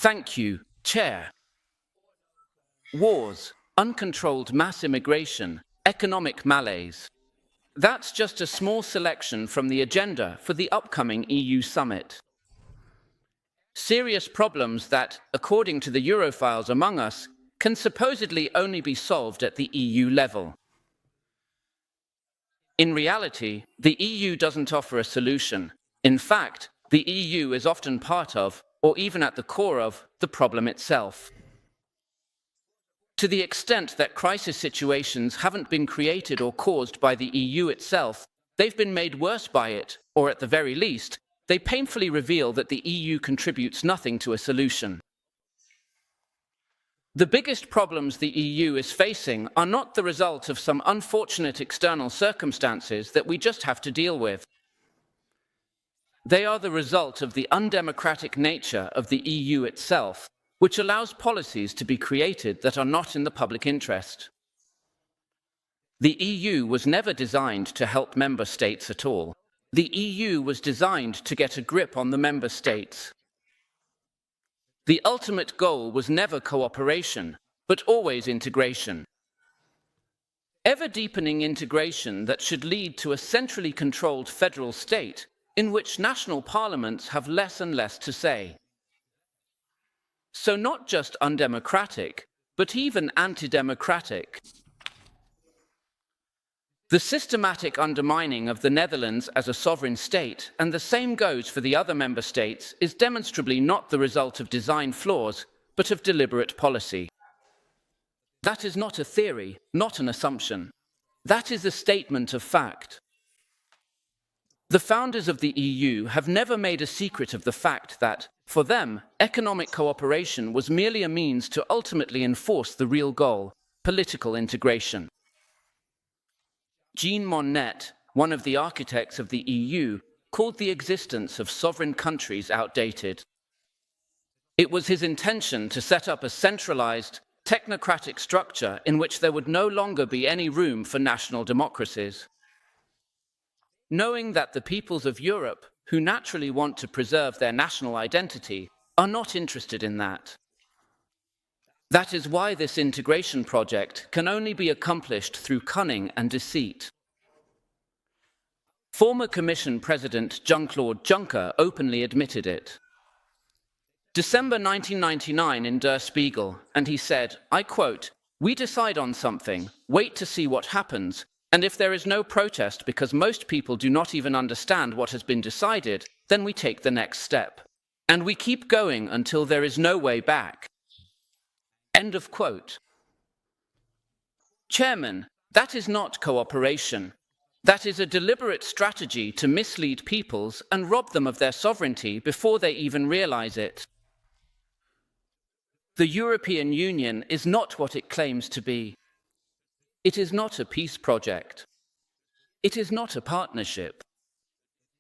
Thank you, Chair. Wars, uncontrolled mass immigration, economic malaise. That's just a small selection from the agenda for the upcoming EU summit. Serious problems that, according to the Europhiles among us, can supposedly only be solved at the EU level. In reality, the EU doesn't offer a solution. In fact, the EU is often part of, or even at the core of, the problem itself. To the extent that crisis situations haven't been created or caused by the EU itself, they've been made worse by it, or at the very least, they painfully reveal that the EU contributes nothing to a solution. The biggest problems the EU is facing are not the result of some unfortunate external circumstances that we just have to deal with. They are the result of the undemocratic nature of the EU itself, which allows policies to be created that are not in the public interest. The EU was never designed to help member states at all. The EU was designed to get a grip on the member states. The ultimate goal was never cooperation, but always integration. Ever-deepening integration that should lead to a centrally controlled federal state in which national parliaments have less and less to say. So not just undemocratic, but even anti-democratic. The systematic undermining of the Netherlands as a sovereign state, and the same goes for the other member states, is demonstrably not the result of design flaws, but of deliberate policy. That is not a theory, not an assumption. That is a statement of fact. The founders of the EU have never made a secret of the fact that, for them, economic cooperation was merely a means to ultimately enforce the real goal, political integration. Jean Monnet, one of the architects of the EU, called the existence of sovereign countries outdated. It was his intention to set up a centralized, technocratic structure in which there would no longer be any room for national democracies. Knowing that the peoples of Europe, who naturally want to preserve their national identity, are not interested in that. That is why this integration project can only be accomplished through cunning and deceit. Former Commission President Jean-Claude Juncker openly admitted it. December 1999 in Der Spiegel, and he said, I quote, "We decide on something, wait to see what happens, and if there is no protest because most people do not even understand what has been decided, then we take the next step. And we keep going until there is no way back." End of quote. Chairman, that is not cooperation. That is a deliberate strategy to mislead peoples and rob them of their sovereignty before they even realize it. The European Union is not what it claims to be. It is not a peace project. It is not a partnership.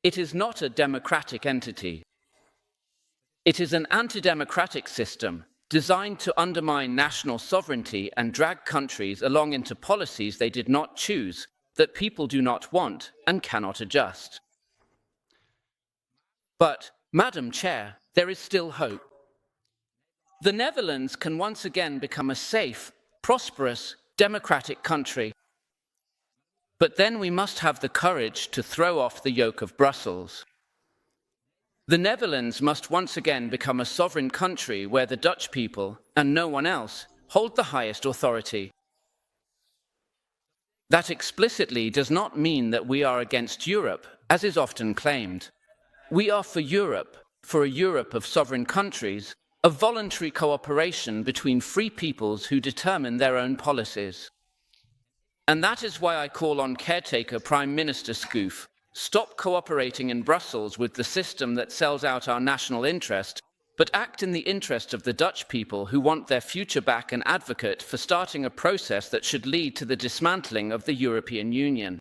It is not a democratic entity. It is an anti-democratic system designed to undermine national sovereignty and drag countries along into policies they did not choose, that people do not want and cannot adjust. But, Madam Chair, there is still hope. The Netherlands can once again become a safe, prosperous, democratic country. But then we must have the courage to throw off the yoke of Brussels. The Netherlands must once again become a sovereign country where the Dutch people, and no one else, hold the highest authority. That explicitly does not mean that we are against Europe, as is often claimed. We are for Europe, for a Europe of sovereign countries, of voluntary cooperation between free peoples who determine their own policies. And that is why I call on caretaker Prime Minister Schoof, stop cooperating in Brussels with the system that sells out our national interest, but act in the interest of the Dutch people who want their future back and advocate for starting a process that should lead to the dismantling of the European Union.